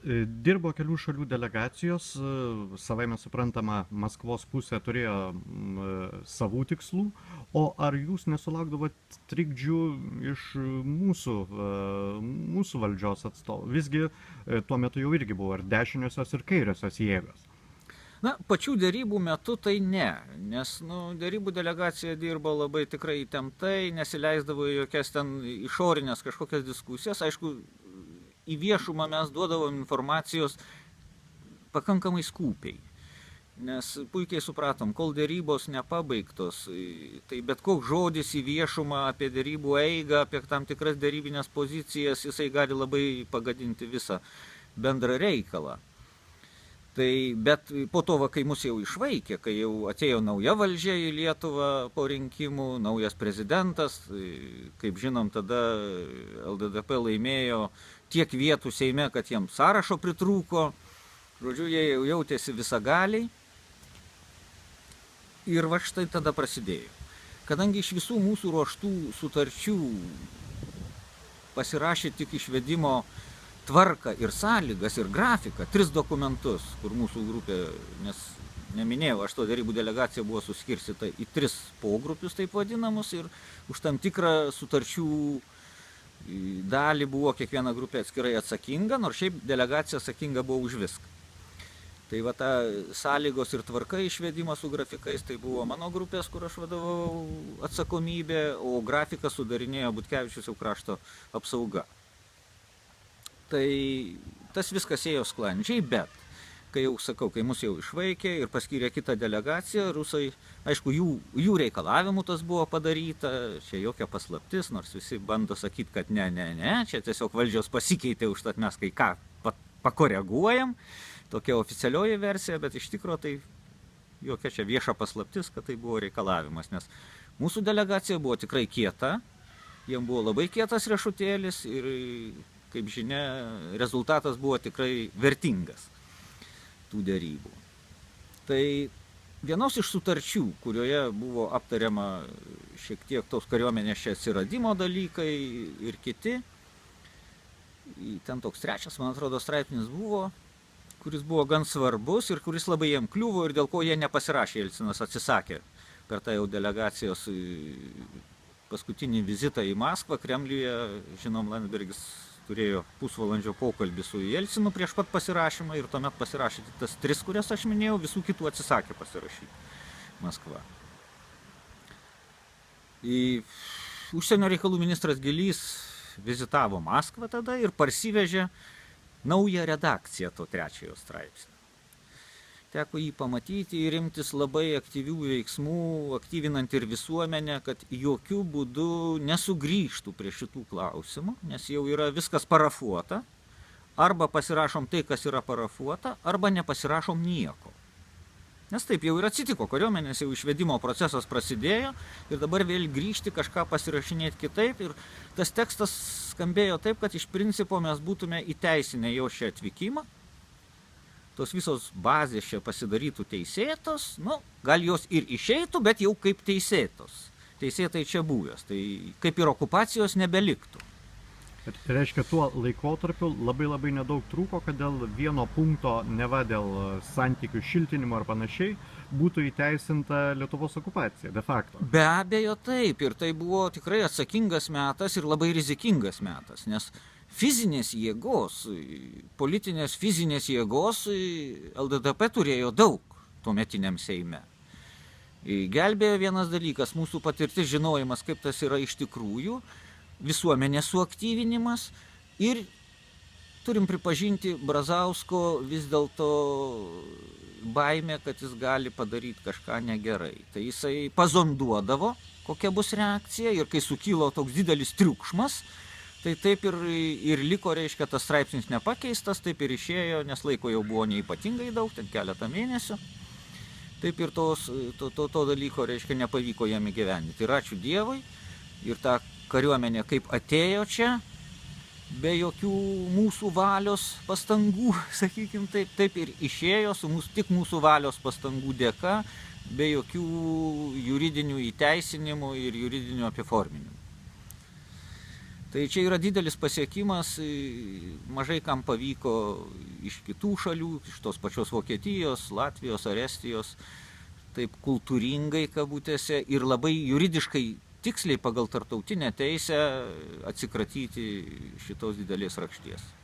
Dirbo kelių šalių delegacijos, savaime suprantama, Maskvos pusė turėjo savų tikslų, o ar jūs nesulaukdavot trikdžių iš mūsų valdžios atstovų? Visgi tuo metu jau irgi buvo ir dešiniosios ir kairiosios jėgos. Na, pačių dėrybų metu tai ne, nes dėrybų delegacija dirbo labai tikrai įtemptai, nesileisdavo į jokias ten išorinės kažkokias diskusijas. Aišku, į viešumą mes duodavom informacijos pakankamai skūpiai, nes puikiai supratom, kol dėrybos nepabaigtos, tai bet koks žodis į viešumą apie dėrybų eigą, apie tam tikras dėrybinės pozicijas, jisai gali labai pagadinti visą bendrą reikalą. Tai, bet po to, kai mus jau išvaikė, kai jau atėjo nauja valdžia į Lietuvą po rinkimų, naujas prezidentas, kaip žinom, tada LDDP laimėjo tiek vietų Seime, kad jiems sąrašo pritrūko, žodžiu, jie jau jautėsi visagaliai ir va štai tada prasidėjo. Kadangi iš visų mūsų ruoštų sutarčių pasirašė tik išvedimo tvarką ir sąlygas ir grafiką, 3 dokumentus, kur mūsų grupė, nes neminėjau, aš to dėrybų delegacija buvo suskirstyta į 3 pogrupius, taip vadinamus, ir už tam tikrą sutarčių dalį buvo kiekviena grupė atskirai atsakinga, nors šiaip delegacija atsakinga buvo už viską. Tai va ta sąlygos ir tvarka išvedimo su grafikais, tai buvo mano grupės, kur aš vadovau atsakomybė, o grafiką sudarinėjo Butkevičius jau krašto apsauga. Tai tas viskas ėjo sklandžiai, bet, kai jau sakau, kai mus jau išvaikė ir paskyrė kitą delegaciją, rusai, aišku, jų reikalavimų tas buvo padaryta, čia jokia paslaptis, nors visi bando sakyti, kad ne, čia tiesiog valdžios pasikeitė, užtat mes kai ką pakoreguojam, tokia oficialioji versija, bet iš tikro tai jokia čia vieša paslaptis, kad tai buvo reikalavimas, nes mūsų delegacija buvo tikrai kieta, jiem buvo labai kietas riešutėlis ir, kaip žinia, rezultatas buvo tikrai vertingas tų dėrybų. Tai vienos iš sutarčių, kurioje buvo aptariama šiek tiek tos kariuomenės čia atsiradimo dalykai ir kiti, ten toks 3, man atrodo, straipsnis buvo, kuris buvo gan svarbus ir kuris labai jiem kliuvo ir dėl ko jie nepasirašė. Jelcinas atsisakė per tą jau delegacijos paskutinį vizitą į Maskvą, Kremliuje, žinom, Landsbergis turėjo pusvalandžio pokalbį su Jelcinu prieš pat pasirašymą ir tuomet pasirašė tas 3, kurias aš minėjau, visų kitų atsisakė pasirašyti Maskva. Užsienio reikalų ministras Gilys vizitavo Maskvą tada ir parsivežė naują redakciją to 3 straipsnio. Teko jį pamatyti ir imtis labai aktyvių veiksmų, aktyvinant ir visuomenę, kad jokių būdų nesugrįžtų prie šitų klausimų, nes jau yra viskas parafuota, arba pasirašom tai, kas yra parafuota, arba nepasirašom nieko. Nes taip jau ir atsitiko, kariuomenės jau išvedimo procesas prasidėjo ir dabar vėl grįžti kažką pasirašinėti kitaip ir tas tekstas skambėjo taip, kad iš principo mes būtume įteisinę jo šią atvykimą, tos visos bazės čia pasidarytų teisėtos, gal jos ir išeitų, bet jau kaip teisėtos. Teisėtai čia buvęs, tai kaip ir okupacijos nebeliktų. Tai reiškia, tuo laikotarpiu labai nedaug trūko, kad dėl vieno punkto, neva dėl santykių šiltinimo ar panašiai, būtų įteisinta Lietuvos okupacija, de facto. Be abejo taip, ir tai buvo tikrai atsakingas metas ir labai rizikingas metas, nes fizinės jėgos, politinės fizinės jėgos LDDP turėjo daug tuometiniam Seime. Gelbėjo vienas dalykas, mūsų patirtis žinojimas, kaip tas yra iš tikrųjų, visuomenės suaktyvinimas ir, turim pripažinti, Brazausko vis dėlto baimė, kad jis gali padaryti kažką negerai. Tai jisai pazonduodavo, kokia bus reakcija ir kai sukilo toks didelis triukšmas, tai taip ir liko, reiškia, tas straipsnis nepakeistas, taip ir išėjo, nes laiko jau buvo neypatingai daug, ten keletą mėnesių. Taip ir to dalyko, reiškia, nepavyko jam įgyvendinti. Ir ačiū Dievui, ir ta kariuomenė kaip atėjo čia, be jokių mūsų valios pastangų, sakykim taip ir išėjo tik mūsų valios pastangų dėka, be jokių juridinių įteisinimų ir juridinių apiforminimų. Tai čia yra didelis pasiekimas, mažai kam pavyko iš kitų šalių, iš tos pačios Vokietijos, Latvijos ar Estijos, taip kultūringai kabutėse ir labai juridiškai tiksliai pagal tarptautinę teisę atsikratyti šitos didelės rakšties.